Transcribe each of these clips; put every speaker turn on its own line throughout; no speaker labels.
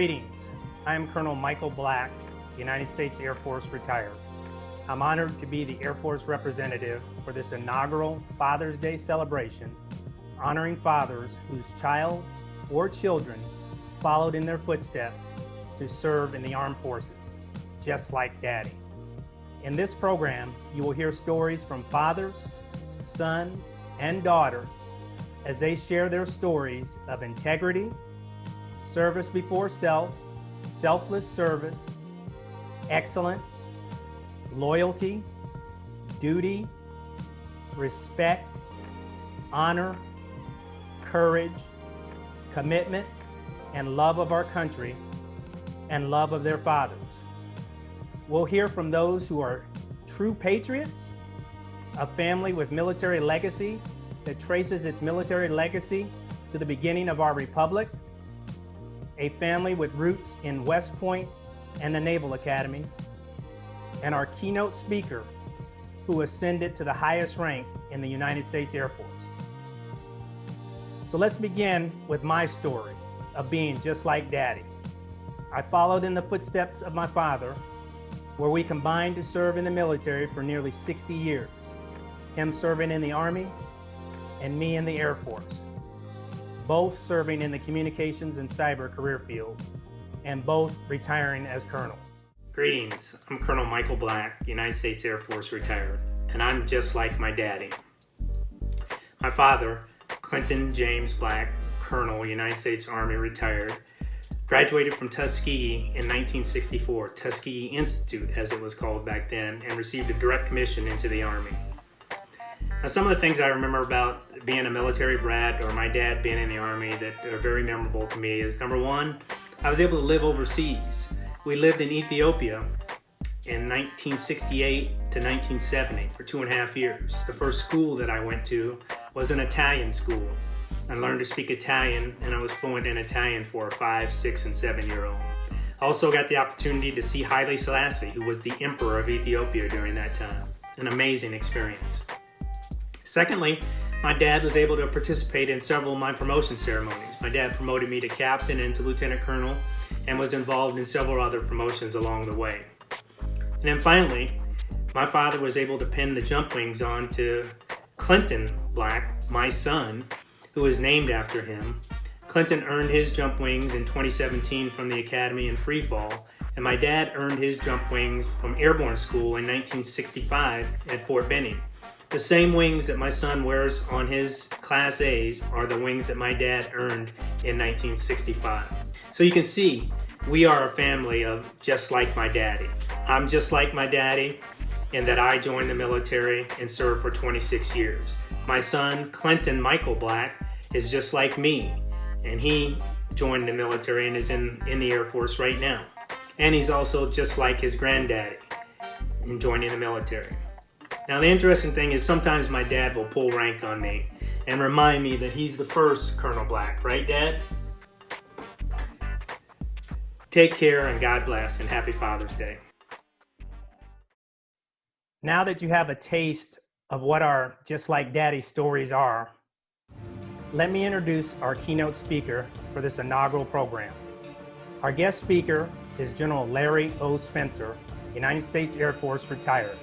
Greetings. I am Colonel Michael Black, United States Air Force retired. I'm honored to be the Air Force representative for this inaugural Father's Day celebration, honoring fathers whose child or children followed in their footsteps to serve in the armed forces, just like Daddy. In this program, you will hear stories from fathers, sons, and daughters as they share their stories of integrity, service before self, selfless service, excellence, loyalty, duty, respect, honor, courage, commitment, and love of our country, and love of their fathers. We'll hear from those who are true patriots, a family with military legacy that traces its military legacy to the beginning of our republic, a family with roots in West Point and the Naval Academy, and our keynote speaker who ascended to the highest rank in the United States Air Force. So let's begin with my story of being just like Daddy. I followed in the footsteps of my father, where we combined to serve in the military for nearly 60 years, him serving in the Army and me in the Air Force, both serving in the communications and cyber career fields, and both retiring as colonels. Greetings, I'm Colonel Michael Black, United States Air Force retired, and I'm just like my daddy. My father, Clinton James Black, Colonel, United States Army retired, graduated from Tuskegee in 1964, Tuskegee Institute as it was called back then, and received a direct commission into the Army. Now, some of the things I remember about being a military brat or my dad being in the Army that are very memorable to me is, number one, I was able to live overseas. We lived in Ethiopia in 1968 to 1970 for 2.5 years. The first school that I went to was an Italian school. I learned to speak Italian, and I was fluent in Italian for a 5, 6, and 7-year-old. I also got the opportunity to see Haile Selassie, who was the emperor of Ethiopia during that time. An amazing experience. Secondly, my dad was able to participate in several of my promotion ceremonies. My dad promoted me to captain and to lieutenant colonel and was involved in several other promotions along the way. And then finally, my father was able to pin the jump wings on to Clinton Black, my son, who is named after him. Clinton earned his jump wings in 2017 from the Academy in free fall, and my dad earned his jump wings from Airborne School in 1965 at Fort Benning. The same wings that my son wears on his Class A's are the wings that my dad earned in 1965. So you can see, we are a family of just like my daddy. I'm just like my daddy in that I joined the military and served for 26 years. My son, Clinton Michael Black, is just like me, and he joined the military and is in the Air Force right now. And he's also just like his granddaddy in joining the military. Now, the interesting thing is sometimes my dad will pull rank on me and remind me that he's the first Colonel Black, right, Dad? Take care and God bless, and happy Father's Day. Now that you have a taste of what our Just Like Daddy stories are, let me introduce our keynote speaker for this inaugural program. Our guest speaker is General Larry O. Spencer, United States Air Force retired.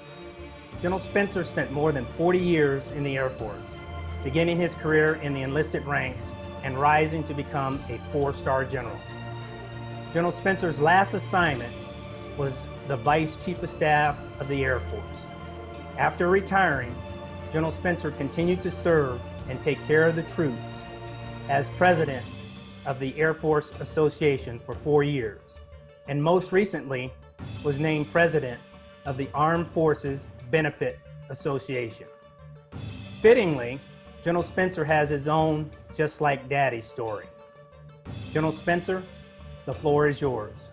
General Spencer spent more than 40 years in the Air Force, beginning his career in the enlisted ranks and rising to become a 4-star general. General Spencer's last assignment was the Vice Chief of Staff of the Air Force. After retiring, General Spencer continued to serve and take care of the troops as president of the Air Force Association for 4 years, and most recently was named president of the Armed Forces Benefit Association. Fittingly, General Spencer has his own Just Like Daddy story. General Spencer, the floor is yours.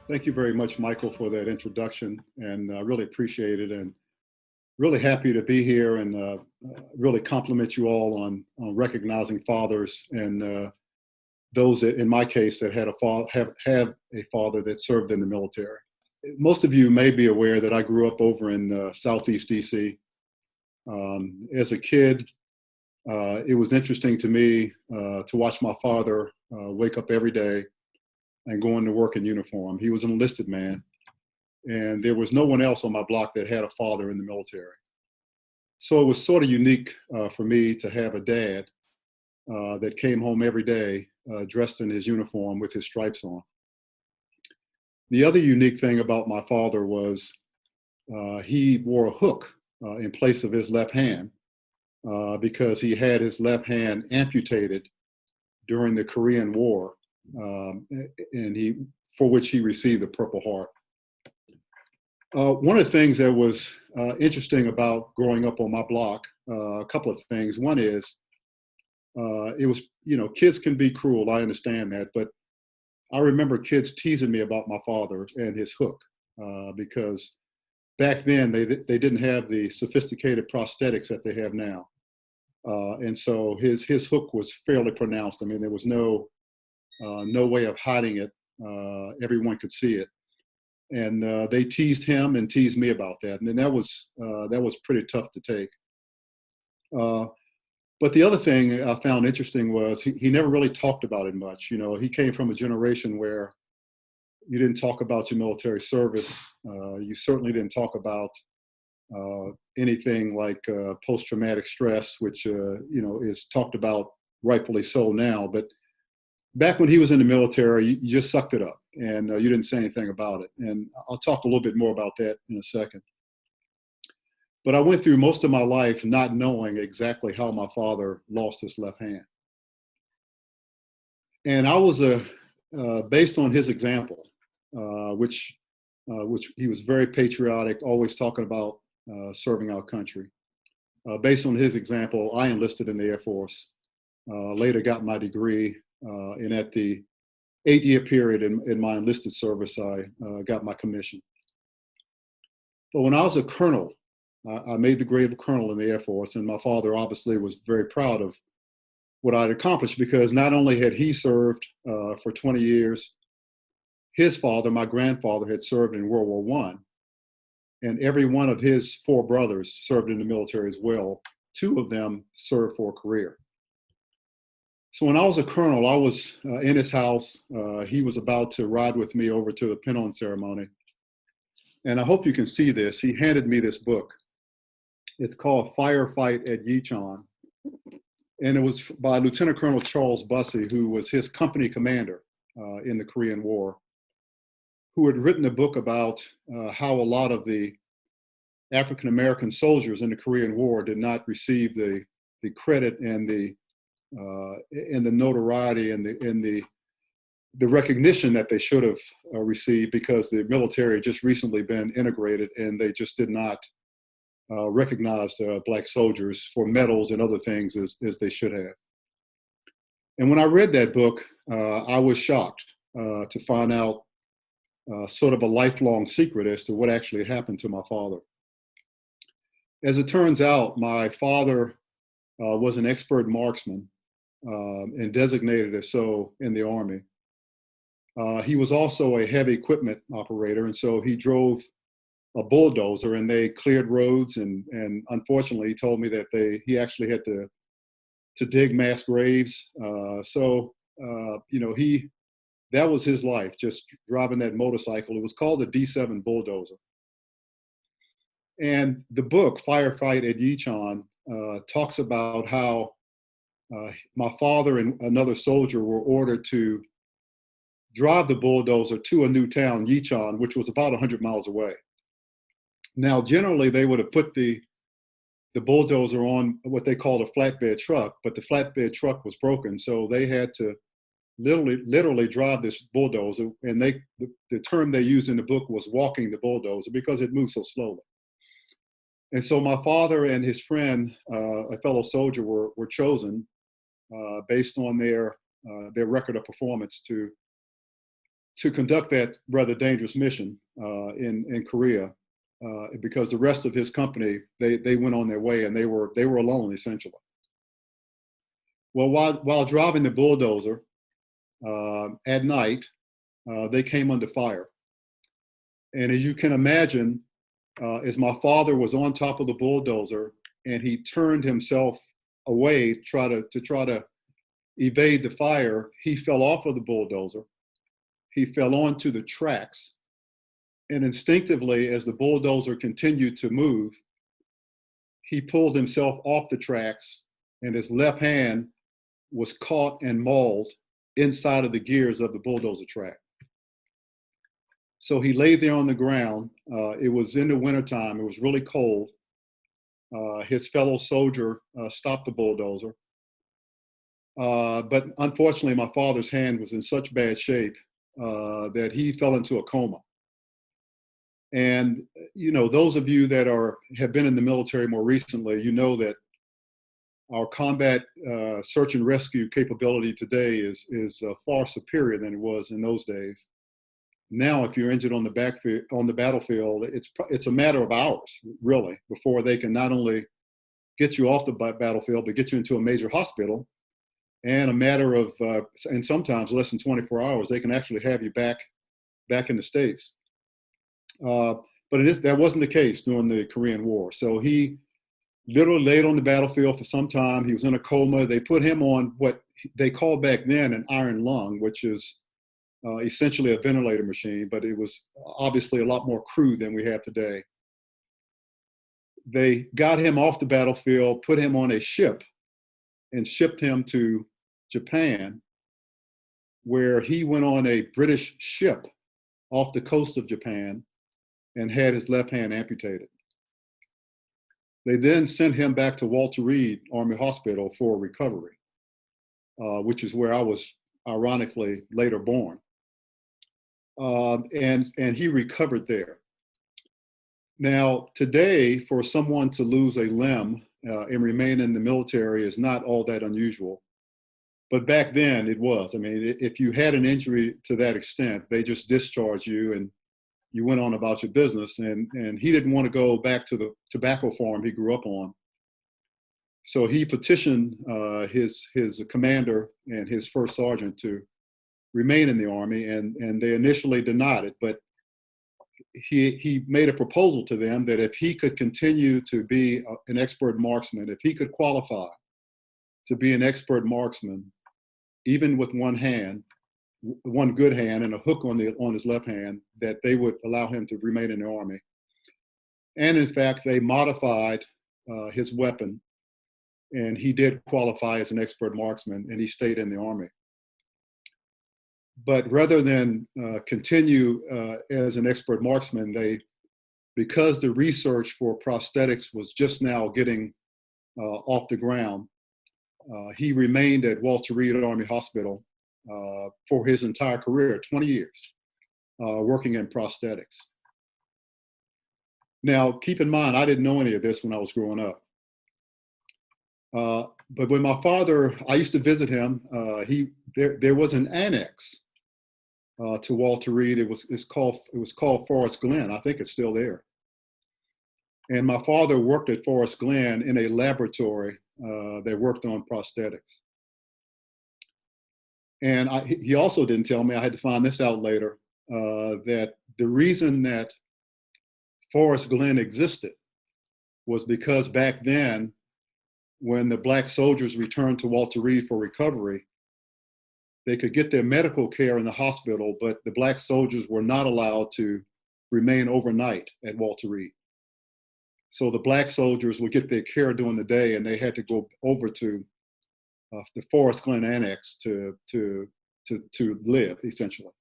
Thank you very much, Michael, for that introduction, and I really appreciate it, and really happy to be here, and really compliment you all on recognizing fathers and those that, in my case, that had have a father that served in the military. Most of you may be aware that I grew up over in Southeast DC. As a kid, it was interesting to me to watch my father wake up every day and going to work in uniform. He was an enlisted man, and there was no one else on my block that had a father in the military. So it was sort of unique for me to have a dad that came home every day dressed in his uniform with his stripes on. The other unique thing about my father was he wore a hook in place of his left hand because he had his left hand amputated during the Korean War, and for which he received the Purple Heart. One of the things that was interesting about growing up on my block, a couple of things. One is it was, kids can be cruel. I understand that, but I remember kids teasing me about my father and his hook because back then they didn't have the sophisticated prosthetics that they have now, and so his hook was fairly pronounced. I mean, there was no way of hiding it. Everyone could see it. And they teased him and teased me about that, and then that was pretty tough to take. But the other thing I found interesting was he never really talked about it much. He came from a generation where you didn't talk about your military service. You certainly didn't talk about anything like post-traumatic stress, which is talked about rightfully so now. But back when he was in the military, you just sucked it up and you didn't say anything about it. And I'll talk a little bit more about that in a second. But I went through most of my life not knowing exactly how my father lost his left hand. And I was based on his example, which he was very patriotic, always talking about serving our country. Based on his example, I enlisted in the Air Force, later got my degree, and at the 8-year period in my enlisted service, I got my commission. But when I was a colonel, I made the grade of colonel in the Air Force, and my father obviously was very proud of what I'd accomplished because not only had he served for 20 years, his father, my grandfather, had served in World War I, and every one of his 4 brothers served in the military as well. 2 of them served for a career. So when I was a colonel, I was in his house. He was about to ride with me over to the pin-on ceremony. And I hope you can see this. He handed me this book. It's called Firefight at Yichon. And it was by Lieutenant Colonel Charles Bussey, who was his company commander in the Korean War, who had written a book about how a lot of the African-American soldiers in the Korean War did not receive the credit and the notoriety and the recognition that they should have received because the military had just recently been integrated and they just did not recognize Black soldiers for medals and other things as they should have. And when I read that book, I was shocked to find out sort of a lifelong secret as to what actually happened to my father. As it turns out, my father was an expert marksman and designated as so in the Army. He was also a heavy equipment operator, and so he drove a bulldozer and they cleared roads, and unfortunately he told me that he actually had to dig mass graves. That was his life, just driving that motorcycle. It was called the D7 bulldozer. And the book, Firefight at Yichon, talks about how my father and another soldier were ordered to drive the bulldozer to a new town, Yichon, which was about 100 miles away. Now, generally, they would have put the bulldozer on what they called a flatbed truck, but the flatbed truck was broken, so they had to literally drive this bulldozer, and the term they used in the book was walking the bulldozer because it moved so slowly. And so my father and his friend, a fellow soldier, were chosen based on their record of performance to conduct that rather dangerous mission in Korea, because the rest of his company, they went on their way and they were alone essentially. Well, while driving the bulldozer at night, they came under fire. And as you can imagine, as my father was on top of the bulldozer and he turned himself away to try to evade the fire, he fell off of the bulldozer he fell onto the tracks. And instinctively, as the bulldozer continued to move, he pulled himself off the tracks, and his left hand was caught and mauled inside of the gears of the bulldozer track. So he lay there on the ground. It was in the wintertime. It was really cold. His fellow soldier stopped the bulldozer. But unfortunately, my father's hand was in such bad shape that he fell into a coma. And, you know, those of you that have been in the military more recently, you know that our combat search and rescue capability today is far superior than it was in those days. Now, if you're injured on the battlefield, it's a matter of hours, really, before they can not only get you off the battlefield, but get you into a major hospital. And a matter of, and sometimes less than 24 hours, they can actually have you back in the States. But that wasn't the case during the Korean War. So he literally laid on the battlefield for some time. He was in a coma. They put him on what they called back then an iron lung, which is essentially a ventilator machine, but it was obviously a lot more crude than we have today. They got him off the battlefield, put him on a ship, and shipped him to Japan, where he went on a British ship off the coast of Japan and had his left hand amputated. They then sent him back to Walter Reed Army Hospital for recovery, which is where I was ironically later born. And he recovered there. Now, today, for someone to lose a limb and remain in the military is not all that unusual. But back then it was. I mean, if you had an injury to that extent, they just discharged you and you went on about your business. And he didn't want to go back to the tobacco farm he grew up on. So he petitioned his commander and his first sergeant to remain in the Army, and they initially denied it. But he made a proposal to them that if he could continue to be an expert marksman, if he could qualify to be an expert marksman, even with one good hand and a hook on his left hand, that they would allow him to remain in the Army. And in fact, they modified his weapon, and he did qualify as an expert marksman, and he stayed in the Army. But rather than continue as an expert marksman, because the research for prosthetics was just now getting off the ground, he remained at Walter Reed Army Hospital for his entire career, 20 years, working in prosthetics. Now, keep in mind, I didn't know any of this when I was growing up. But when my father, I used to visit him, there was an annex to Walter Reed. It was called Forest Glen. I think it's still there. And my father worked at Forest Glen in a laboratory that worked on prosthetics. And he also didn't tell me, I had to find this out later, that the reason that Forest Glen existed was because back then, when the Black soldiers returned to Walter Reed for recovery, they could get their medical care in the hospital, but the Black soldiers were not allowed to remain overnight at Walter Reed. So the Black soldiers would get their care during the day, and they had to go over to the Forest Glen Annex to live, essentially,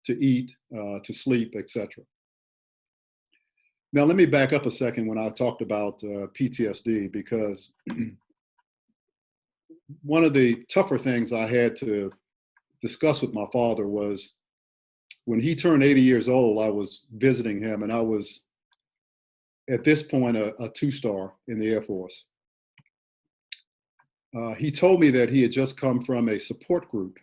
to eat, to sleep, etc. Now, let me back up a second when I talked about PTSD, because one of the tougher things I had to discuss with my father was when he turned 80 years old, I was visiting him, and I was, at this point, a two-star in the Air Force. He told me that he had just come from a support group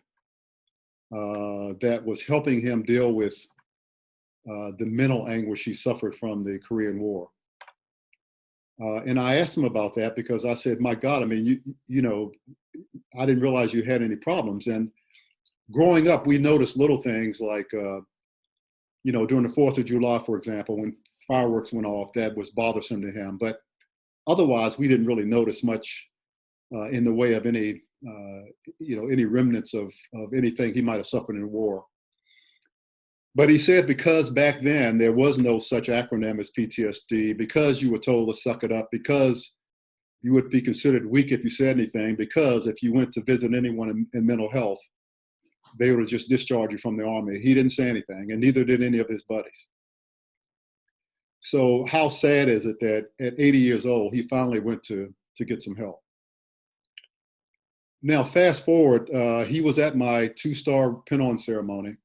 that was helping him deal with the mental anguish he suffered from the Korean War. And I asked him about that because I said, my God, I mean, you know, I didn't realize you had any problems. And growing up, we noticed little things like, you know, during the 4th of July, for example, when fireworks went off, that was bothersome to him. But otherwise, we didn't really notice much in the way of any, you know, any remnants of anything he might have suffered in the war. But he said because back then there was no such acronym as PTSD, because you were told to suck it up, because you would be considered weak if you said anything, because if you went to visit anyone in mental health, they would have just discharged you from the Army. He didn't say anything, and neither did any of his buddies. So how sad is it that at 80 years old, he finally went to get some help? Now, fast forward, he was at my 2-star pin-on ceremony.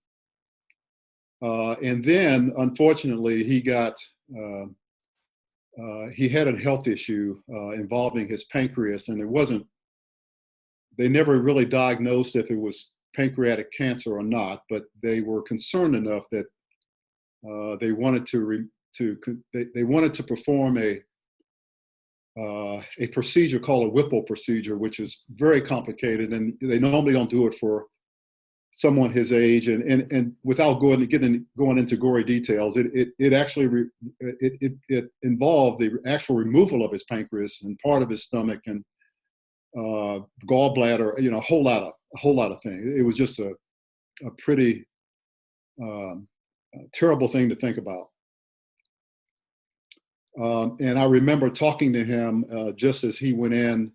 And then, unfortunately, he had a health issue involving his pancreas, and they never really diagnosed if it was pancreatic cancer or not, but they were concerned enough that they wanted to perform a procedure called a Whipple procedure, which is very complicated, and they normally don't do it for someone his age. And without going into gory details, it actually involved the actual removal of his pancreas and part of his stomach and gallbladder, a whole lot of things. It was just a pretty terrible thing to think about. And I remember talking to him just as he went in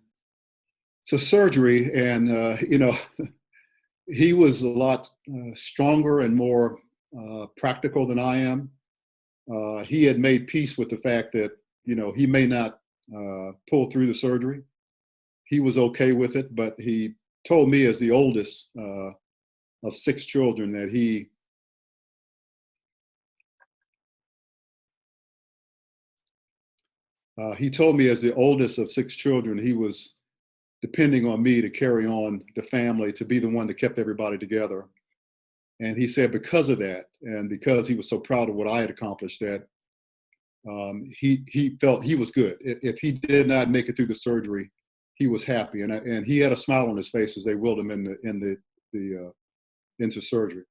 to surgery, and he was a lot stronger and more practical than I am. He had made peace with the fact that he may not pull through the surgery. He was okay with it, but he told me, as the oldest of 6 children, that he told me, as the oldest of 6 children, he was depending on me to carry on the family, to be the one that kept everybody together. And he said because of that, and because he was so proud of what I had accomplished, that he felt he was good. If he did not make it through the surgery, he was happy, and he had a smile on his face as they wheeled him into surgery.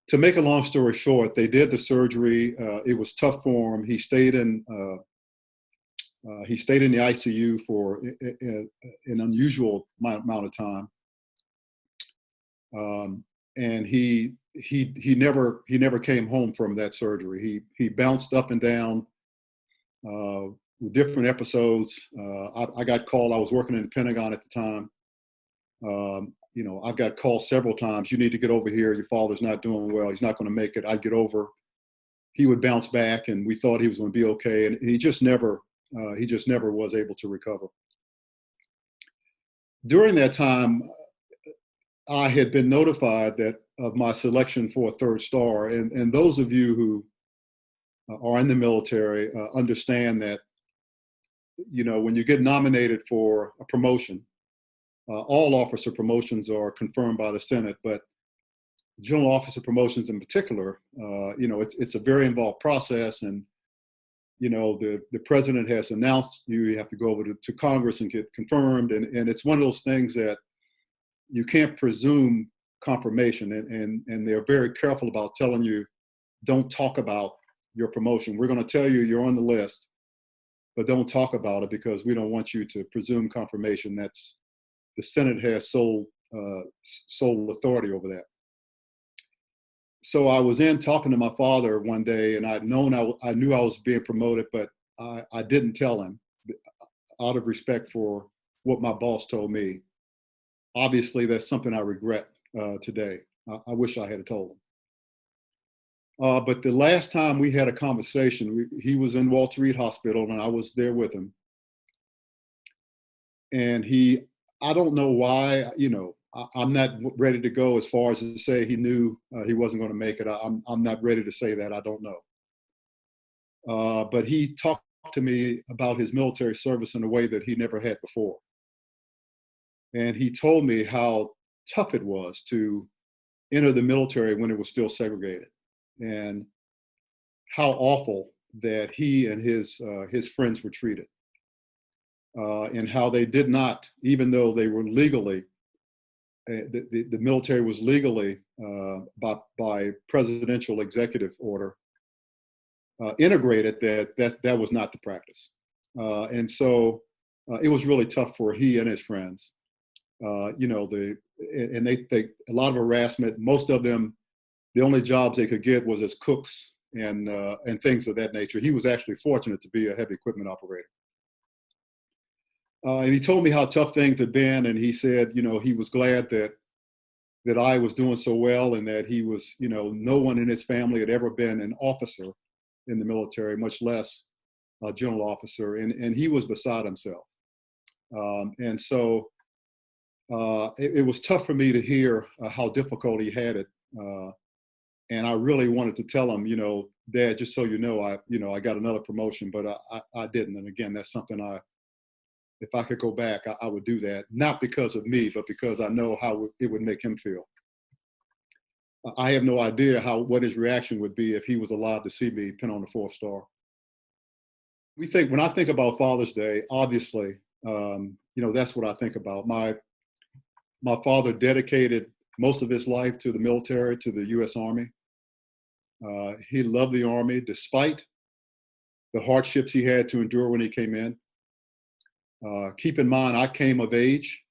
To make a long story short, they did the surgery. It was tough for him. He stayed in the ICU for an unusual amount of time, and he never came home from that surgery. He bounced up and down with different episodes. I got called. I was working in the Pentagon at the time. I got called several times. You need to get over here. Your father's not doing well. He's not going to make it. I'd get over. He would bounce back, and we thought he was going to be okay. And he just never was able to recover. During that time, I had been notified of my selection for a 3rd star. And those of you who are in the military understand that, when you get nominated for a promotion, all officer promotions are confirmed by the Senate, but general officer promotions in particular, it's a very involved process. And the president has announced you have to go over to Congress and get confirmed. And it's one of those things that you can't presume confirmation. And they're very careful about telling you, don't talk about your promotion. We're going to tell you you're on the list, but don't talk about it, because we don't want you to presume confirmation. The Senate has sole authority over that. So I was in talking to my father one day, and I knew I was being promoted, but I didn't tell him, out of respect for what my boss told me. Obviously, that's something I regret today. I wish I had told him. But the last time we had a conversation, he was in Walter Reed Hospital, and I was there with him. And I don't know why, I'm not ready to go as far as to say he knew he wasn't going to make it. I'm not ready to say that. I don't know. But he talked to me about his military service in a way that he never had before. And he told me how tough it was to enter the military when it was still segregated, and how awful that he and his friends were treated, and how they did not, even though they were legally, the military was legally, by presidential executive order, integrated, that was not the practice. And so it was really tough for he and his friends. And they a lot of harassment. Most of them the only jobs they could get was as cooks and things of that nature. He was actually fortunate to be a heavy equipment operator. And he told me how tough things had been, and he said, he was glad that I was doing so well, and that he was, no one in his family had ever been an officer in the military, much less a general officer, and he was beside himself. And so it was tough for me to hear how difficult he had it. And I really wanted to tell him, Dad, just so you know, I got another promotion, but I didn't. And again, that's something if I could go back, I would do that. Not because of me, but because I know how it would make him feel. I have no idea what his reaction would be if he was alive to see me pin on the 4th star. When I think about Father's Day, obviously, that's what I think about. My father dedicated most of his life to the military, to the U.S. Army. He loved the Army despite the hardships he had to endure when he came in. Keep in mind, I came of age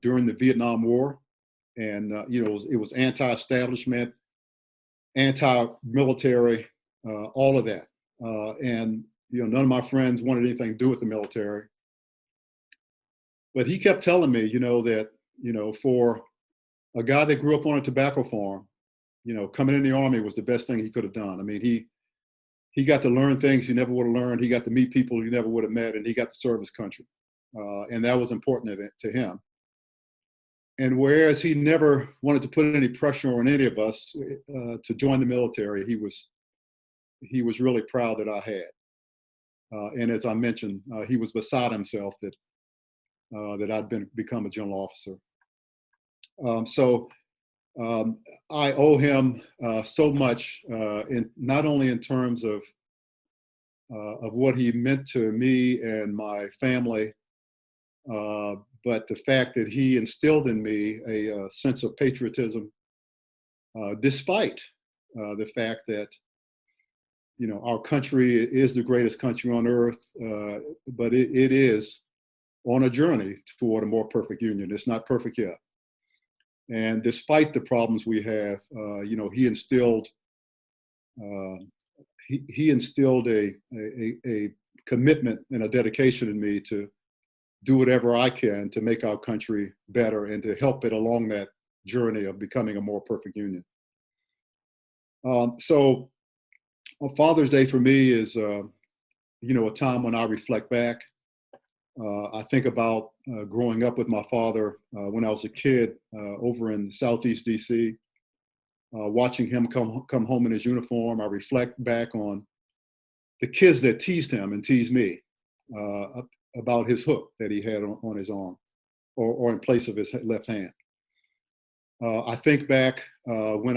during the Vietnam War, and it was anti-establishment, anti-military, all of that. And none of my friends wanted anything to do with the military. But he kept telling me, that for a guy that grew up on a tobacco farm, coming in the Army was the best thing he could have done. I mean, he got to learn things he never would have learned. He got to meet people he never would have met, and he got to serve his country. And that was important to him. And whereas he never wanted to put any pressure on any of us to join the military, he was really proud that I had. And as I mentioned, he was beside himself that I'd become a general officer. So I owe him so much, not only in terms of what he meant to me and my family, but the fact that he instilled in me a sense of patriotism, despite the fact that our country is the greatest country on earth, but it is on a journey toward a more perfect union. It's not perfect yet. And despite the problems we have, he instilled a commitment and a dedication in me to do whatever I can to make our country better and to help it along that journey of becoming a more perfect union. So Father's Day for me is, a time when I reflect back. I think about growing up with my father when I was a kid over in Southeast DC, watching him come home in his uniform. I reflect back on the kids that teased him and teased me about his hook that he had on his arm or in place of his left hand. I think back when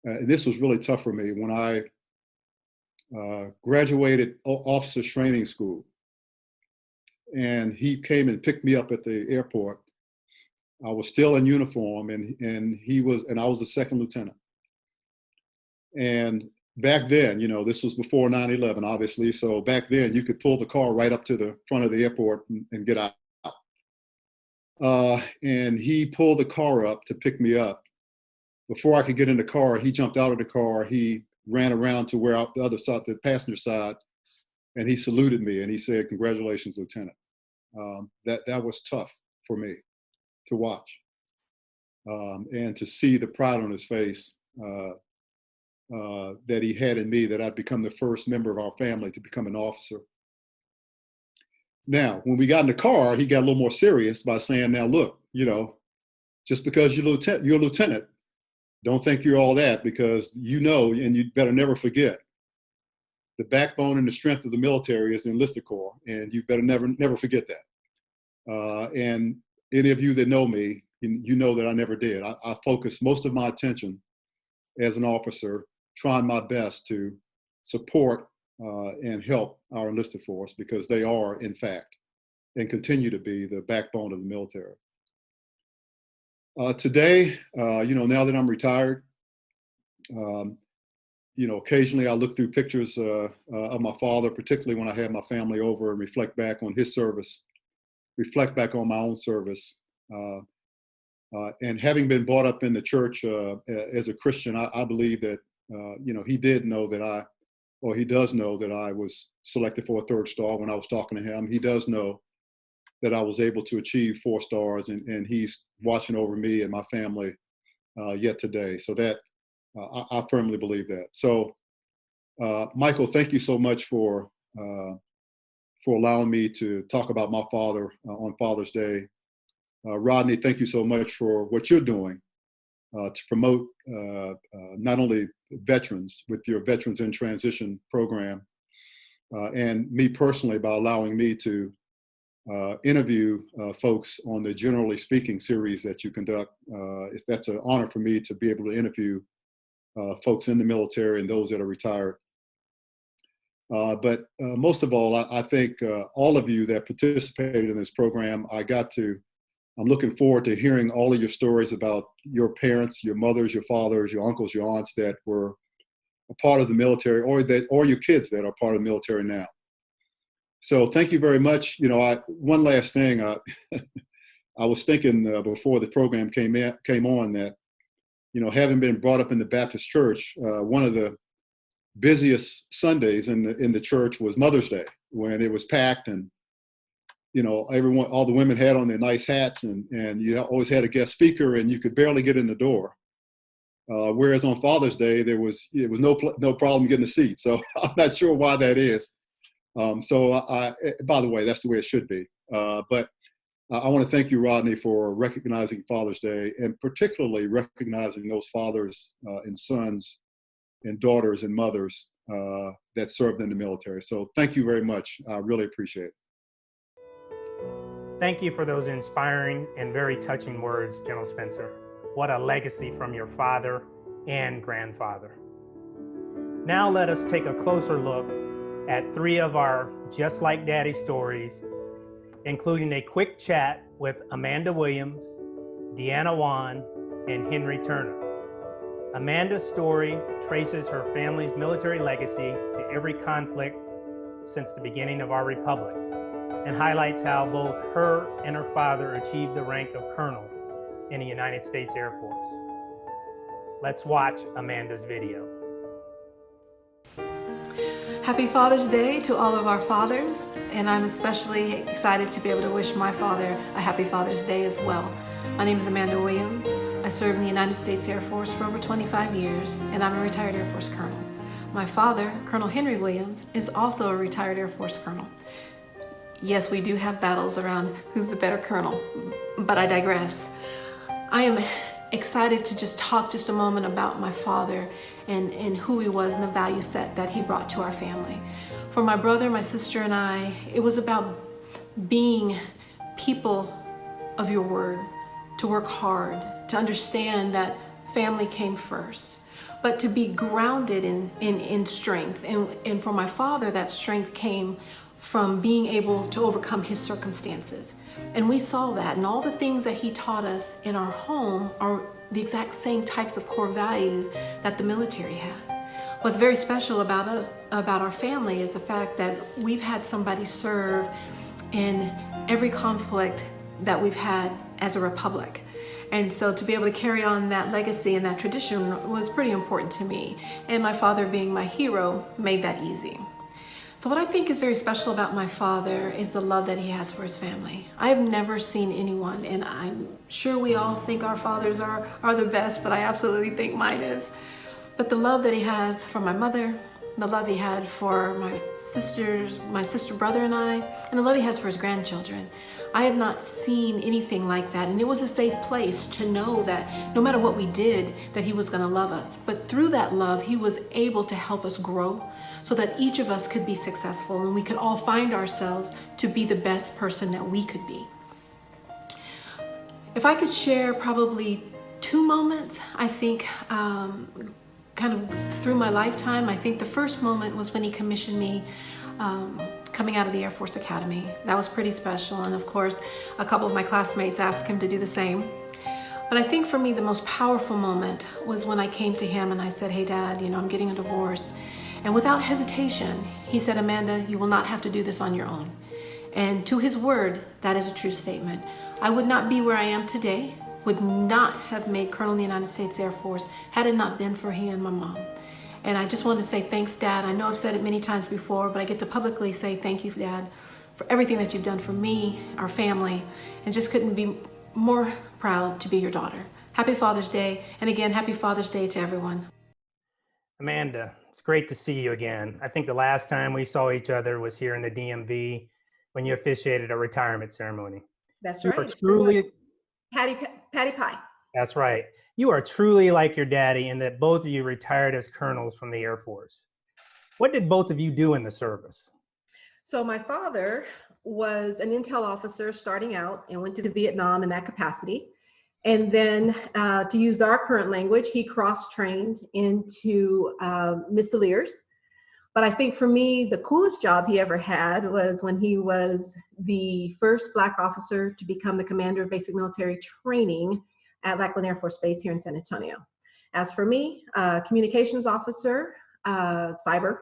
this was really tough for me, when I graduated officers training school, and he came and picked me up at the airport. I was still in uniform, and I was a second lieutenant. And back then, this was before 9/11, obviously. So back then, you could pull the car right up to the front of the airport and get out. And he pulled the car up to pick me up. Before I could get in the car, he jumped out of the car. He ran around to where out the other side, the passenger side, and he saluted me and he said, "Congratulations, Lieutenant." That was tough for me to watch and to see the pride on his face that he had in me, that I'd become the first member of our family to become an officer. Now, when we got in the car, he got a little more serious by saying, "Now look, just because you're a lieutenant, don't think you're all that, because and you better never forget, the backbone and the strength of the military is the enlisted corps, and you better never forget that." And any of you that know me, you know that I never did. I focused most of my attention as an officer trying my best to support and help our enlisted force, because they are, in fact, and continue to be, the backbone of the military. Today, now that I'm retired, occasionally I look through pictures of my father, particularly when I have my family over, and reflect back on his service, reflect back on my own service. And having been brought up in the church as a Christian, I believe that, he did know that he does know that I was selected for a 3rd star. When I was talking to him, he does know that I was able to achieve 4 stars, and he's watching over me and my family yet today. So that I firmly believe that. So, Michael, thank you so much for allowing me to talk about my father on Father's Day. Rodney, thank you so much for what you're doing to promote not only veterans with your Veterans in Transition program, and me personally by allowing me to interview folks on the Generally Speaking series that you conduct. That's an honor for me to be able to interview folks in the military and those that are retired. But most of all, I think all of you that participated in this program, I'm looking forward to hearing all of your stories about your parents, your mothers, your fathers, your uncles, your aunts that were a part of the military, or your kids that are part of the military now. So thank you very much. One last thing, I was thinking before the program came on that, having been brought up in the Baptist church, one of the busiest Sundays in the church was Mother's Day, when it was packed, and all the women had on their nice hats, and you always had a guest speaker, and you could barely get in the door. Whereas on Father's Day, it was no problem getting a seat. So I'm not sure why that is. By the way, that's the way it should be. But I want to thank you, Rodney, for recognizing Father's Day, and particularly recognizing those fathers and sons and daughters and mothers that served in the military. So thank you very much. I really appreciate it.
Thank you for those inspiring and very touching words, General Spencer. What a legacy from your father and grandfather. Now let us take a closer look at 3 of our Just Like Daddy stories, including a quick chat with Amanda Williams, Deanna Wan, and Henry Turner. Amanda's story traces her family's military legacy to every conflict since the beginning of our republic, and highlights how both her and her father achieved the rank of colonel in the United States Air Force. Let's watch Amanda's video.
Happy Father's Day to all of our fathers, and I'm especially excited to be able to wish my father a happy Father's Day as well. My name is Amanda Williams. I served in the United States Air Force for over 25 years, and I'm a retired Air Force colonel. My father, Colonel Henry Williams, is also a retired Air Force colonel. Yes, we do have battles around who's the better colonel, but I digress. I am excited to just talk just a moment about my father and who he was and the value set that he brought to our family. For my brother, my sister, and I, it was about being people of your word, to work hard, to understand that family came first, but to be grounded in strength. And for my father, that strength came from being able to overcome his circumstances. And we saw that, and all the things that he taught us in our home are the exact same types of core values that the military had. What's very special about us, about our family, is the fact that we've had somebody serve in every conflict that we've had as a republic. And so to be able to carry on that legacy and that tradition was pretty important to me. And my father, being my hero, made that easy. So what I think is very special about my father is the love that he has for his family. I have never seen anyone, and I'm sure we all think our fathers are the best, but I absolutely think mine is. But the love that he has for my mother, the love he had for my sister, brother, and I, and the love he has for his grandchildren. I have not seen anything like that, and it was a safe place to know that no matter what we did, that he was going to love us. But through that love, he was able to help us grow so that each of us could be successful and we could all find ourselves to be the best person that we could be. If I could share probably 2 moments, I think, kind of through my lifetime, I think the first moment was when he commissioned me coming out of the Air Force Academy. That was pretty special, and of course a couple of my classmates asked him to do the same. But I think for me the most powerful moment was when I came to him and I said, "Hey Dad, I'm getting a divorce." And without hesitation, he said, "Amanda, you will not have to do this on your own." And to his word, that is a true statement. I would not be where I am today would not have made Colonel in the United States Air Force had it not been for he and my mom. And I just want to say thanks, Dad. I know I've said it many times before, but I get to publicly say thank you, Dad, for everything that you've done for me, our family, and just couldn't be more proud to be your daughter. Happy Father's Day, and again, happy Father's Day to everyone.
Amanda, it's great to see you again. I think the last time we saw each other was here in the DMV when you officiated a retirement ceremony.
That's
You are
right.
truly,
Patty Pie.
that's right. You are truly like your daddy in that both of you retired as colonels from the Air Force. What did both of you do in the service?
So my father was an intel officer starting out and went to Vietnam in that capacity. And then to use our current language, he cross-trained into missileers. But I think for me, the coolest job he ever had was when he was the first Black officer to become the commander of basic military training at Lackland Air Force Base here in San Antonio. As for me, communications officer, cyber,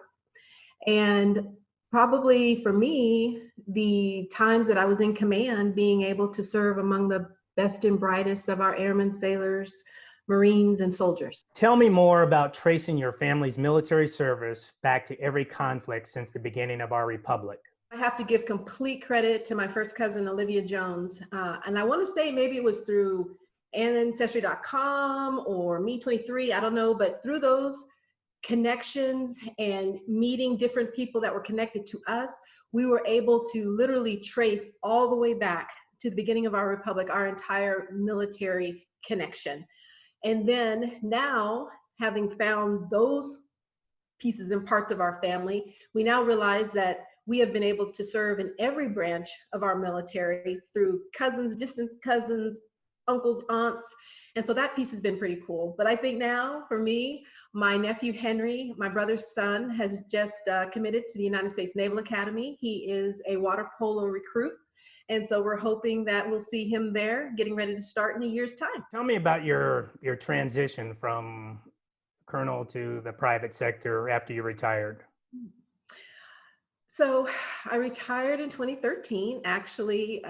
and probably for me, the times that I was in command, being able to serve among the best and brightest of our airmen, sailors, Marines, and soldiers.
Tell me more about tracing your family's military service back to every conflict since the beginning of our republic.
I have to give complete credit to my first cousin, Olivia Jones. And I want to say maybe it was through Ancestry.com or Me23, I don't know, but through those connections and meeting different people that were connected to us, we were able to literally trace all the way back to the beginning of our republic, our entire military connection. And then now, having found those pieces and parts of our family, we now realize that we have been able to serve in every branch of our military through cousins, distant cousins, uncles, aunts. And so that piece has been pretty cool. But I think now for me, my nephew Henry, my brother's son, has just committed to the United States Naval Academy. He is a water polo recruit. And so we're hoping that we'll see him there getting ready to start in a year's time.
Tell me about your transition from colonel to the private sector after you retired.
So I retired in 2013, actually,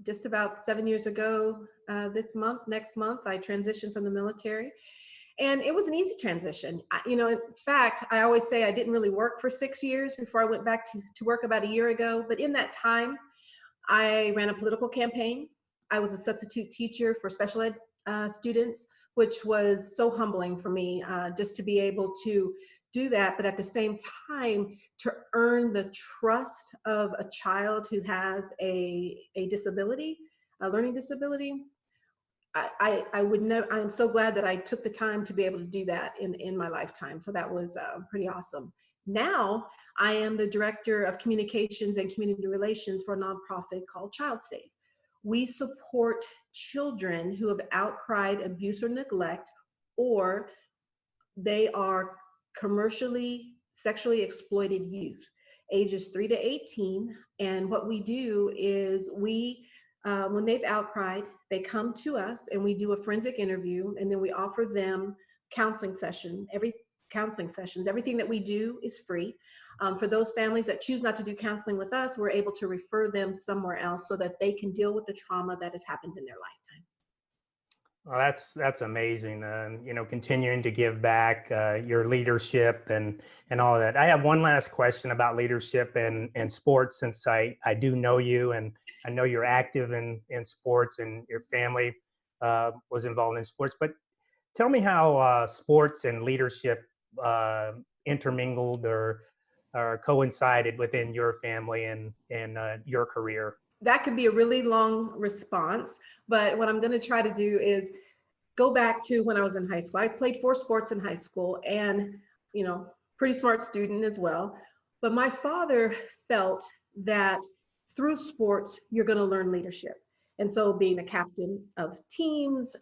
just about 7 years ago. Next month, I transitioned from the military. And it was an easy transition. In fact, I always say I didn't really work for 6 years before I went back to work about a year ago. But in that time, I ran a political campaign. I was a substitute teacher for special ed students, which was so humbling for me just to be able to do that, but at the same time to earn the trust of a child who has a disability, a learning disability. I would know. I'm so glad that I took the time to be able to do that in my lifetime. So that was pretty awesome. Now I am the director of communications and community relations for a nonprofit called Child Safe. We support children who have outcried abuse or neglect, or they are commercially sexually exploited youth, ages 3 to 18. And what we do is when they've outcried, they come to us and we do a forensic interview, and then we offer them counseling sessions. Everything that we do is free. For those families that choose not to do counseling with us, we're able to refer them somewhere else so that they can deal with the trauma that has happened in their lifetime.
Well, that's amazing. Continuing to give back your leadership and all of that. I have one last question about leadership and sports, since I do know you and I know you're active in sports and your family was involved in sports. But tell me how sports and leadership intermingled or coincided within your family and your career.
That could be a really long response, but what I'm going to try to do is go back to when I was in high school. I played 4 sports in high school and, pretty smart student as well. But my father felt that through sports, you're going to learn leadership. And so being a captain of teams,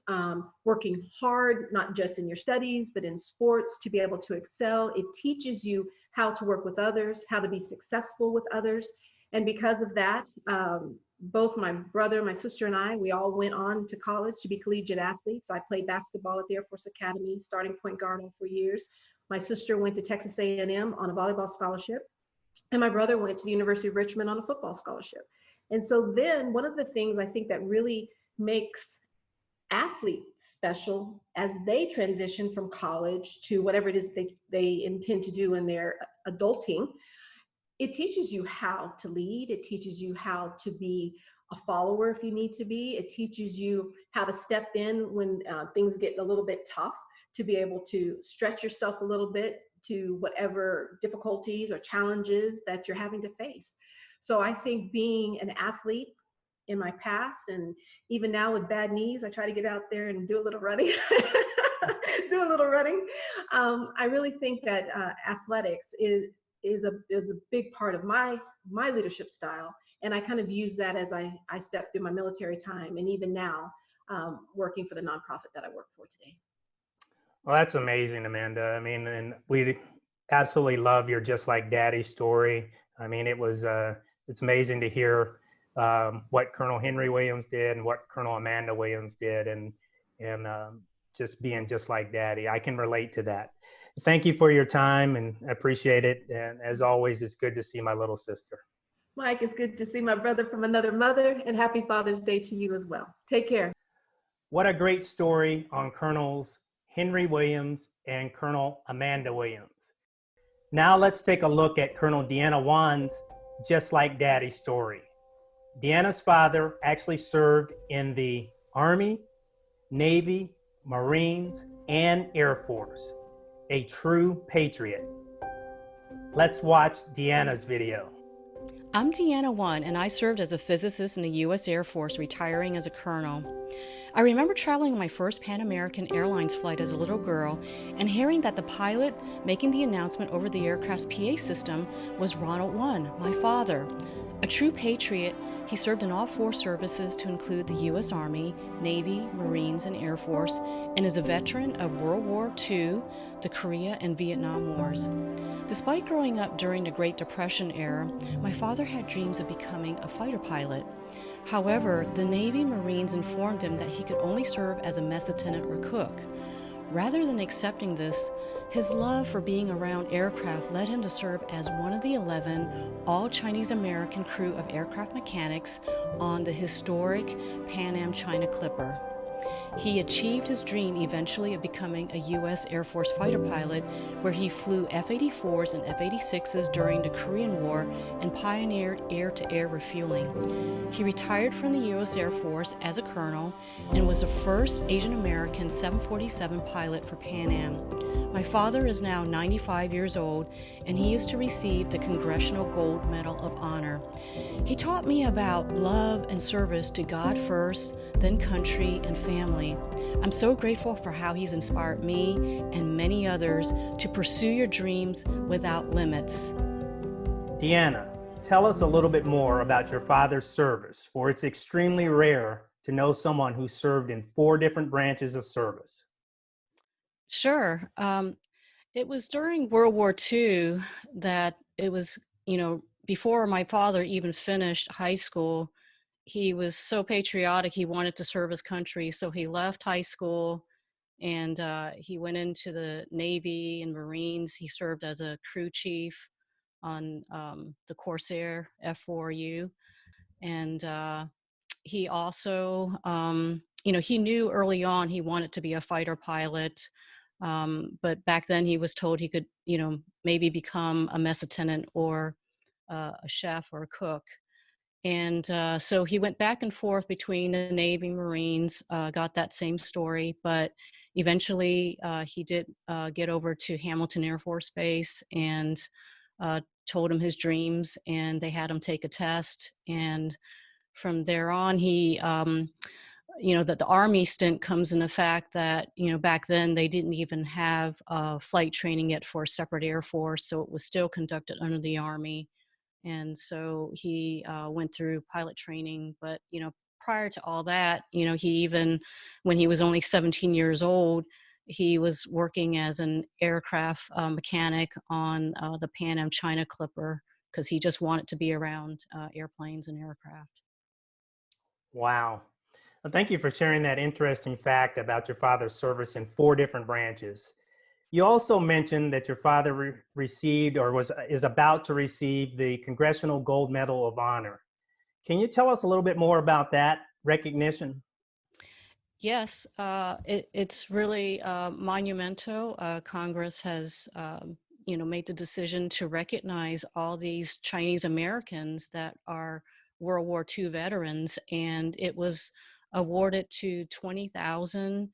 working hard, not just in your studies, but in sports to be able to excel, it teaches you how to work with others, how to be successful with others. And because of that, both my brother, my sister, and I, we all went on to college to be collegiate athletes. I played basketball at the Air Force Academy, starting point guard all 4 years. My sister went to Texas A&M on a volleyball scholarship. And my brother went to the University of Richmond on a football scholarship. And so then one of the things I think that really makes athlete special as they transition from college to whatever it is they intend to do in their adulting. It teaches you how to lead. It teaches you how to be a follower if you need to be. It teaches you how to step in when things get a little bit tough, to be able to stretch yourself a little bit to whatever difficulties or challenges that you're having to face. So I think being an athlete in my past, and even now with bad knees, I try to get out there and do a little running. Do a little running. I really think that athletics is a big part of my leadership style, and I kind of use that as I step through my military time, and even now working for the nonprofit that I work for today.
Well, that's amazing, Amanda. I mean, and we absolutely love your Just Like Daddy story. I mean, it's amazing to hear what Colonel Henry Williams did and what Colonel Amanda Williams did, and just being just like Daddy. I can relate to that. Thank you for your time, and I appreciate it. And as always, it's good to see my little sister.
Mike, it's good to see my brother from another mother, and happy Father's Day to you as well. Take care.
What a great story on Colonels Henry Williams and Colonel Amanda Williams. Now let's take a look at Colonel Deanna Wan's Just Like Daddy story. Deanna's father actually served in the Army, Navy, Marines, and Air Force. A true patriot. Let's watch Deanna's video.
I'm Deanna Wan, and I served as a physicist in the U.S. Air Force, retiring as a colonel. I remember traveling on my first Pan American Airlines flight as a little girl and hearing that the pilot making the announcement over the aircraft's PA system was Ronald Wan, my father. A true patriot, he served in all four services to include the U.S. Army, Navy, Marines, and Air Force, and is a veteran of World War II, the Korea and Vietnam Wars. Despite growing up during the Great Depression era, my father had dreams of becoming a fighter pilot. However, the Navy Marines informed him that he could only serve as a mess attendant or cook. Rather than accepting this, his love for being around aircraft led him to serve as one of the 11 all-Chinese American crew of aircraft mechanics on the historic Pan Am China Clipper. He achieved his dream eventually of becoming a U.S. Air Force fighter pilot, where he flew F-84s and F-86s during the Korean War and pioneered air-to-air refueling. He retired from the U.S. Air Force as a colonel and was the first Asian American 747 pilot for Pan Am. My father is now 95 years old, and he is to receive the Congressional Gold Medal of Honor. He taught me about love and service to God first, then country and family. I'm so grateful for how he's inspired me and many others to pursue your dreams without limits.
Deanna, tell us a little bit more about your father's service, for it's extremely rare to know someone who served in 4 different branches of service.
Sure. It was during World War II that it was, before my father even finished high school, he was so patriotic. He wanted to serve his country. So he left high school and he went into the Navy and Marines. He served as a crew chief on the Corsair F4U. And he also, he knew early on he wanted to be a fighter pilot. But back then he was told he could, maybe become a mess attendant or a chef or a cook. And so he went back and forth between the Navy, Marines, got that same story, but eventually he did get over to Hamilton Air Force Base and told him his dreams, and they had him take a test. And from there on, he that the Army stint comes in the fact that, back then they didn't even have flight training yet for a separate Air Force, so it was still conducted under the Army. And so he went through pilot training, but, prior to all that, he even, when he was only 17 years old, he was working as an aircraft mechanic on the Pan Am China Clipper, because he just wanted to be around airplanes and aircraft.
Wow. Well, thank you for sharing that interesting fact about your father's service in 4 different branches. You also mentioned that your father received or is about to receive the Congressional Gold Medal of Honor. Can you tell us a little bit more about that recognition?
Yes, it's really monumental. Congress has, made the decision to recognize all these Chinese Americans that are World War II veterans, and it was awarded to 20,000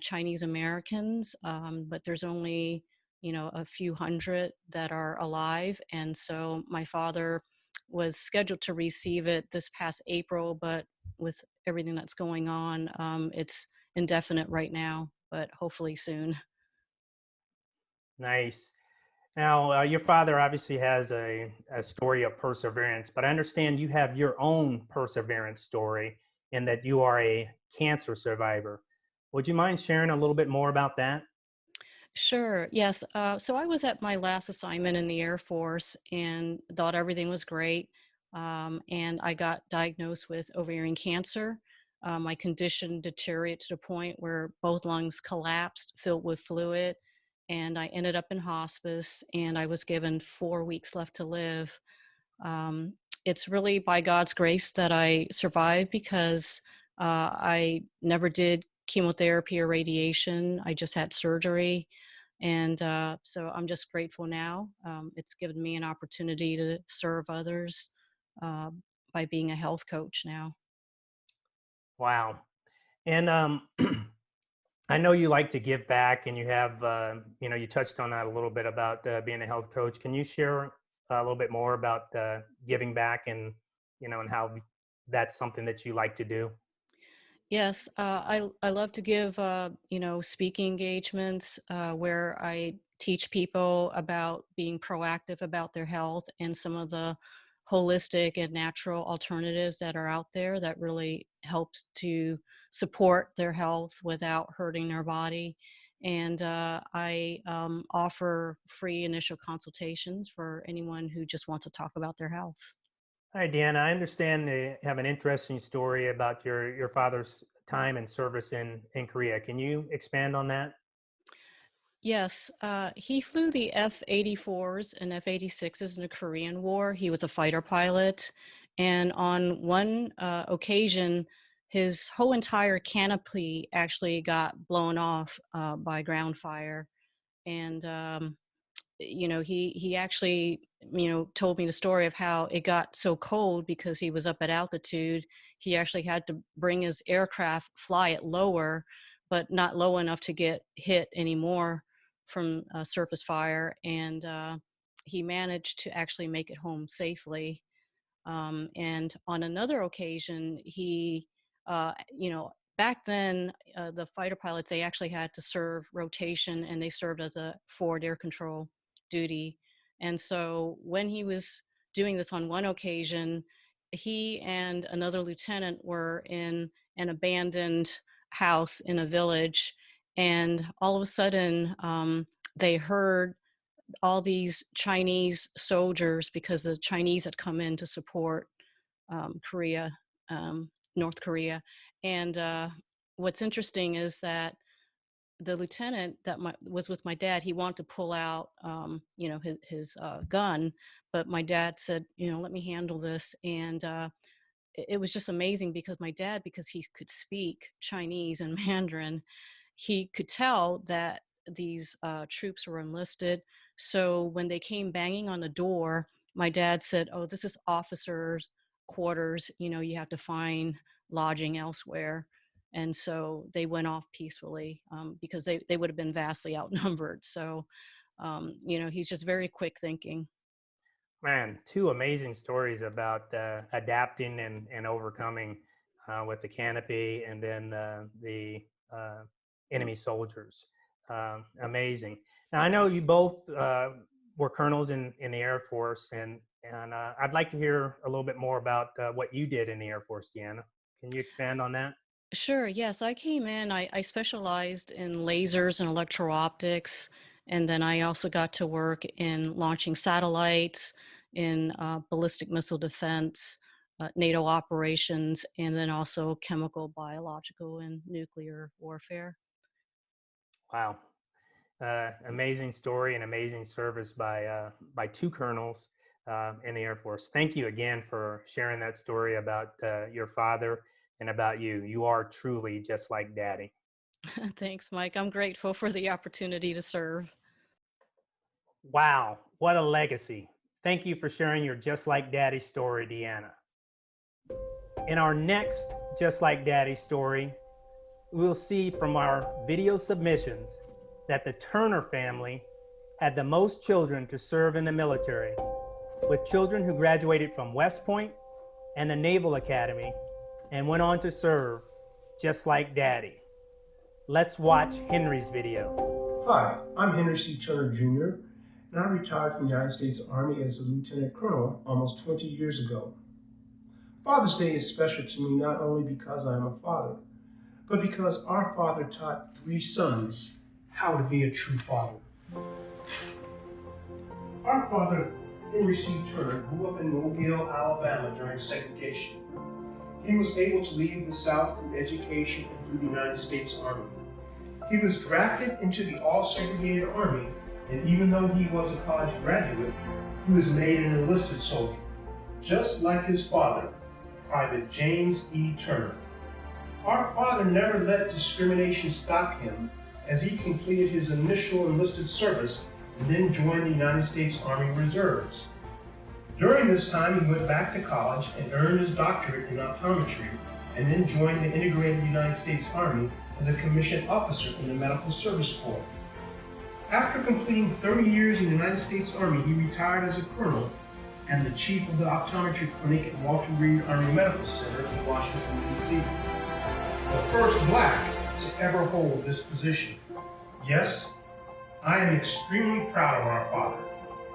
Chinese Americans, but there's only, a few hundred that are alive. And so my father was scheduled to receive it this past April, but with everything that's going on, it's indefinite right now, but hopefully soon.
Nice. Now, your father obviously has a story of perseverance, but I understand you have your own perseverance story in that you are a cancer survivor. Would you mind sharing a little bit more about that?
Sure. Yes. So I was at my last assignment in the Air Force and thought everything was great. And I got diagnosed with ovarian cancer. My condition deteriorated to the point where both lungs collapsed, filled with fluid, and I ended up in hospice. And I was given 4 weeks left to live. It's really by God's grace that I survived because I never did chemotherapy or radiation. I just had surgery. And so I'm just grateful now. It's given me an opportunity to serve others uh, by being a health coach now.
Wow. And I know you like to give back, and you have, you touched on that a little bit about being a health coach. Can you share a little bit more about giving back and how that's something that you like to do?
Yes, I love to give speaking engagements where I teach people about being proactive about their health and some of the holistic and natural alternatives that are out there that really helps to support their health without hurting their body. And I offer free initial consultations for anyone who just wants to talk about their health.
Hi, Deanna. I understand you have an interesting story about your father's time and service in Korea. Can you expand on that?
Yes, he flew the F-84s and F-86s in the Korean War. He was a fighter pilot, and on one occasion, his whole entire canopy actually got blown off by ground fire. And he actually told me the story of how it got so cold because he was up at altitude. He actually had to bring his aircraft, fly it lower, but not low enough to get hit anymore from surface fire. And he managed to actually make it home safely. And on another occasion, back then, the fighter pilots, they actually had to serve rotation and they served as a forward air control duty. And so when he was doing this on one occasion, he and another lieutenant were in an abandoned house in a village. And all of a sudden, they heard all these Chinese soldiers because the Chinese had come in to support Korea, North Korea. And what's interesting is that the lieutenant that was with my dad, he wanted to pull out, his gun, but my dad said, let me handle this. And it was just amazing because my dad, because he could speak Chinese and Mandarin, he could tell that these troops were enlisted. So when they came banging on the door, my dad said, "Oh, this is officers' quarters. You have to find lodging elsewhere." And so they went off peacefully because they would have been vastly outnumbered. So, he's just very quick thinking.
Man, two amazing stories about adapting and overcoming with the canopy and then the enemy soldiers. Amazing. Now, I know you both were colonels in the Air Force, and I'd like to hear a little bit more about what you did in the Air Force, Deanna. Can you expand on that?
Sure. Yes, I came in. I specialized in lasers and electro-optics, and then I also got to work in launching satellites, in ballistic missile defense, NATO operations, and then also chemical, biological, and nuclear warfare.
Wow. Amazing story and amazing service by two colonels in the Air Force. Thank you again for sharing that story about your father and about you. You are truly just like Daddy.
Thanks, Mike. I'm grateful for the opportunity to serve.
Wow, what a legacy. Thank you for sharing your Just Like Daddy story, Deanna. In our next Just Like Daddy story, we'll see from our video submissions that the Turner family had the most children to serve in the military, with children who graduated from West Point and the Naval Academy and went on to serve just like Daddy. Let's watch Henry's video.
Hi, I'm Henry C. Turner Jr., and I retired from the United States Army as a Lieutenant Colonel almost 20 years ago. Father's Day is special to me not only because I am a father, but because our father taught 3 sons how to be a true father. Our father, Henry C. Turner, grew up in Mobile, Alabama during segregation. He was able to leave the South through education and through the United States Army. He was drafted into the all-segregated Army, and even though he was a college graduate, he was made an enlisted soldier, just like his father, Private James E. Turner. Our father never let discrimination stop him as he completed his initial enlisted service and then joined the United States Army Reserves. During this time, he went back to college and earned his doctorate in optometry, and then joined the Integrated United States Army as a commissioned officer in the Medical Service Corps. After completing 30 years in the United States Army, he retired as a colonel and the chief of the optometry clinic at Walter Reed Army Medical Center in Washington, D.C. The first Black to ever hold this position. Yes, I am extremely proud of our father.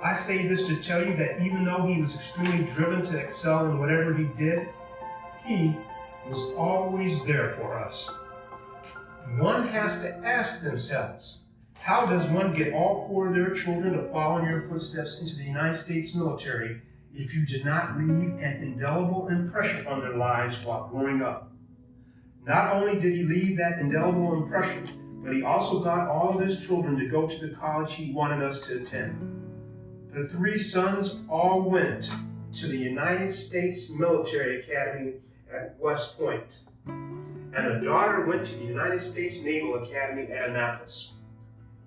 I say this to tell you that even though he was extremely driven to excel in whatever he did, he was always there for us. One has to ask themselves, how does one get all 4 of their children to follow in your footsteps into the United States military if you did not leave an indelible impression on their lives while growing up? Not only did he leave that indelible impression, but he also got all of his children to go to the college he wanted us to attend. The 3 sons all went to the United States Military Academy at West Point, and a daughter went to the United States Naval Academy at Annapolis.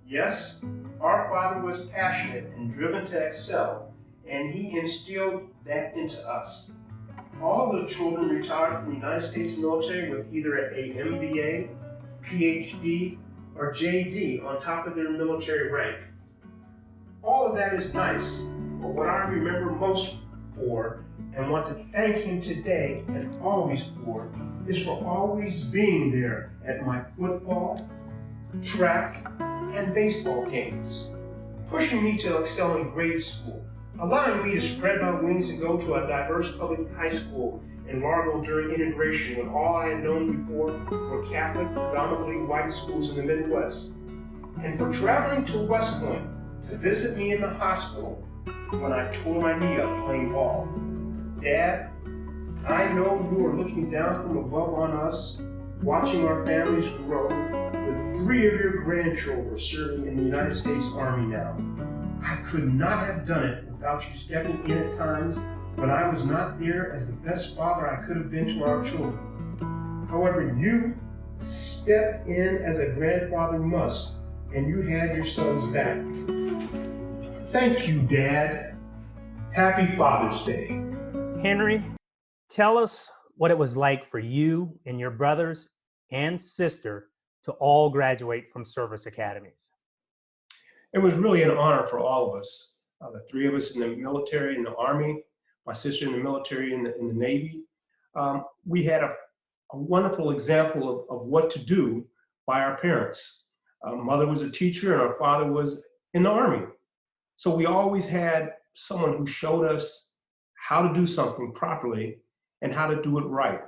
Yes, our father was passionate and driven to excel, and he instilled that into us. All the children retired from the United States military with either an MBA, PhD, or JD on top of their military rank. All of that is nice, but what I remember most for and want to thank him today and always for is for always being there at my football, track, and baseball games, pushing me to excel in grade school, allowing me to spread my wings and go to a diverse public high school in Largo during integration when all I had known before were Catholic, predominantly white schools in the Midwest, and for traveling to West Point to visit me in the hospital when I tore my knee up playing ball. Dad, I know you are looking down from above on us, watching our families grow, with 3 of your grandchildren serving in the United States Army now. I could not have done it without you stepping in at times when I was not there as the best father I could have been to our children. However, you stepped in as a grandfather must, and you had your sons back. Thank you, Dad. Happy Father's Day.
Henry, tell us what it was like for you and your brothers and sister to all graduate from service academies.
It was really an honor for all of us. The 3 of us in the military, in the Army, my sister in the military, in the Navy. We had a wonderful example of what to do by our parents. Mother was a teacher and our father was in the Army. So we always had someone who showed us how to do something properly and how to do it right.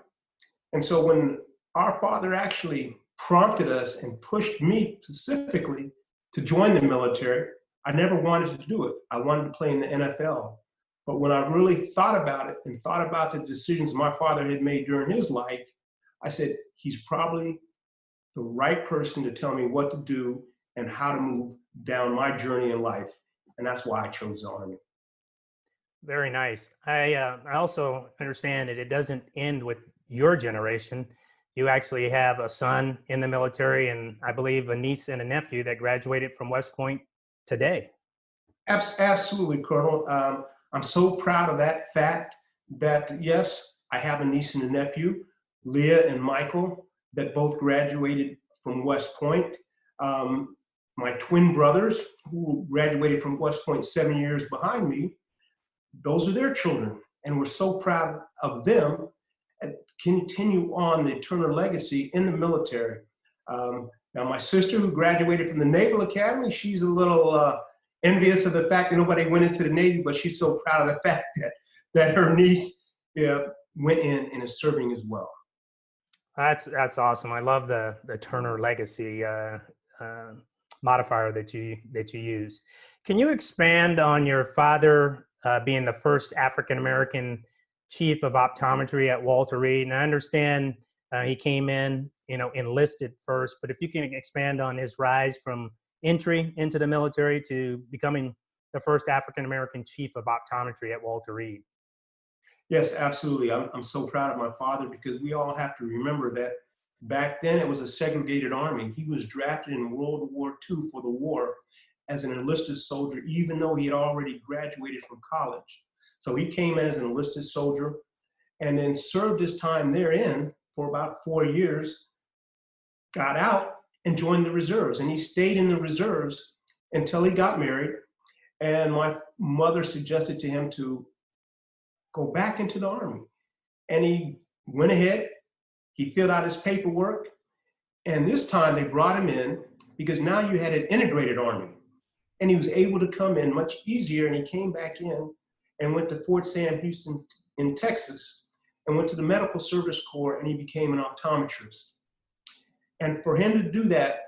And so when our father actually prompted us and pushed me specifically to join the military, I never wanted to do it. I wanted to play in the NFL. But when I really thought about it and thought about the decisions my father had made during his life, I said, he's probably the right person to tell me what to do and how to move down my journey in life. And that's why I chose the Army.
Very nice. I also understand that it doesn't end with your generation, you actually have a son in the military and I believe a niece and a nephew that graduated from West Point today.
Absolutely, Colonel. I'm so proud of that fact that, yes, I have a niece and a nephew, Leah and Michael, that both graduated from West Point. My twin brothers, who graduated from West Point 7 years behind me, those are their children. And we're so proud of them and continue on the Turner legacy in the military. Now, my sister, who graduated from the Naval Academy, she's a little envious of the fact that nobody went into the Navy, but she's so proud of the fact that her niece went in and is serving as well.
That's awesome. I love the Turner legacy modifier that you use. Can you expand on your father being the first African American chief of optometry at Walter Reed? And I understand he came in, enlisted first, but if you can expand on his rise from entry into the military to becoming the first African American chief of optometry at Walter Reed.
Yes, absolutely. I'm so proud of my father, because we all have to remember that back then it was a segregated army. He was drafted in World War II for the war as an enlisted soldier, even though he had already graduated from college. So he came as an enlisted soldier and then served his time therein for about 4 years, got out and joined the reserves. And he stayed in the reserves until he got married. And my mother suggested to him to go back into the Army. And he went ahead, he filled out his paperwork, and this time they brought him in because now you had an integrated Army. And he was able to come in much easier, and he came back in and went to Fort Sam Houston in Texas and went to the Medical Service Corps, and he became an optometrist. And for him to do that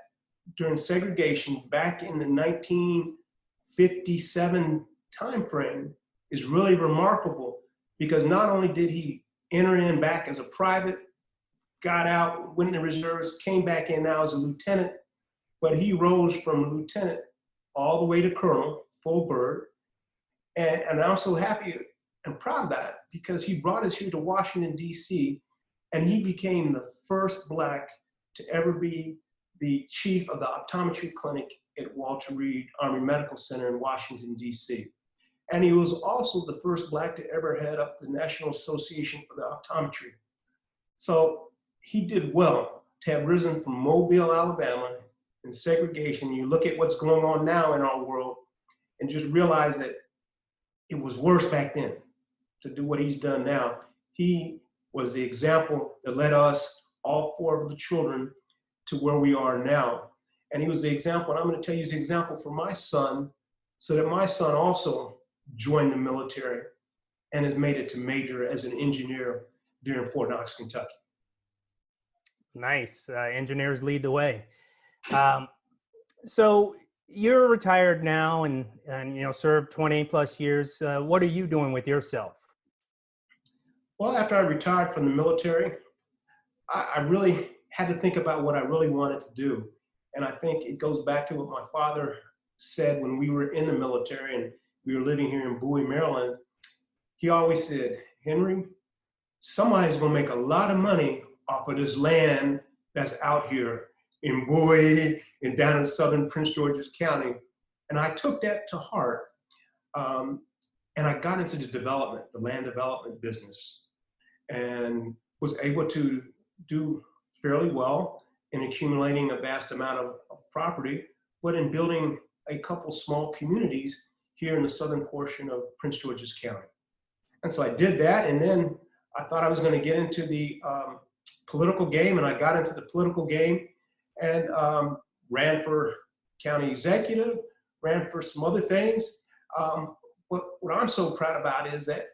during segregation back in the 1957 timeframe is really remarkable, because not only did he enter in back as a private, got out, went in the reserves, came back in now as a lieutenant, but he rose from lieutenant all the way to colonel, full bird. And I'm so happy and proud of that, because he brought us here to Washington, D.C., and he became the first Black to ever be the chief of the optometry clinic at Walter Reed Army Medical Center in Washington, D.C. And he was also the first Black to ever head up the National Association for the Optometry. So he did well to have risen from Mobile, Alabama, in segregation. You look at what's going on now in our world and just realize that it was worse back then to do what he's done now. He was the example that led us, all 4 of the children, to where we are now. And he was the example, and I'm going to tell you, he's the example for my son, so that my son also joined the military and has made it to major as an engineer there in Fort Knox, Kentucky.
Nice. Engineers lead the way. So you're retired now and served 20 plus years. What are you doing with yourself?
Well, after I retired from the military, I really had to think about what I really wanted to do. And I think it goes back to what my father said when we were in the military and we were living here in Bowie, Maryland. He always said, Henry, somebody's gonna make a lot of money off of this land that's out here in Bowie and down in southern Prince George's County. And I took that to heart. And I got into the land development business, and was able to do fairly well in accumulating a vast amount of property, but in building a couple small communities here in the southern portion of Prince George's County. And so I did that, and then I thought I was going to get into the political game, and I got into the political game and ran for county executive, ran for some other things. What I'm so proud about is that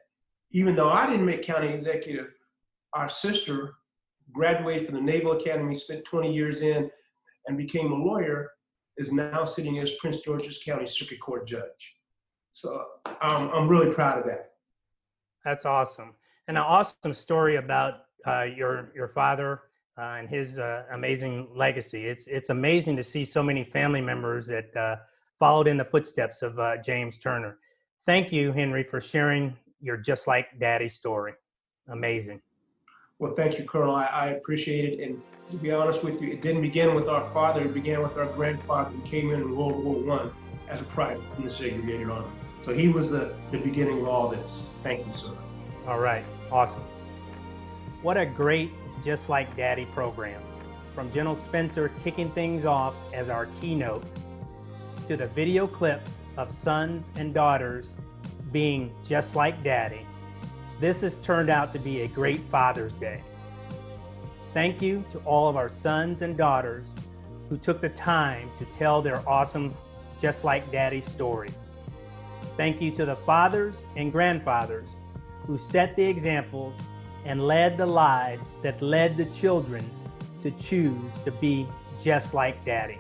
even though I didn't make county executive, our sister graduated from the Naval Academy, spent 20 years in, and became a lawyer, is now sitting as Prince George's County Circuit Court judge. So I'm really proud of that.
That's awesome. And an awesome story about your father and his amazing legacy. It's amazing to see so many family members that followed in the footsteps of James Turner. Thank you, Henry, for sharing your Just Like Daddy story. Amazing.
Well, thank you, Colonel. I appreciate it. And to be honest with you, it didn't begin with our father. It began with our grandfather who came in World War I as a private in the segregated army. So he was the beginning of all this. Thank you, sir.
All right, awesome. What a great Just Like Daddy program. From General Spencer kicking things off as our keynote, to the video clips of sons and daughters being just like Daddy, this has turned out to be a great Father's Day. Thank you to all of our sons and daughters who took the time to tell their awesome Just Like Daddy stories. Thank you to the fathers and grandfathers who set the examples and led the lives that led the children to choose to be just like Daddy.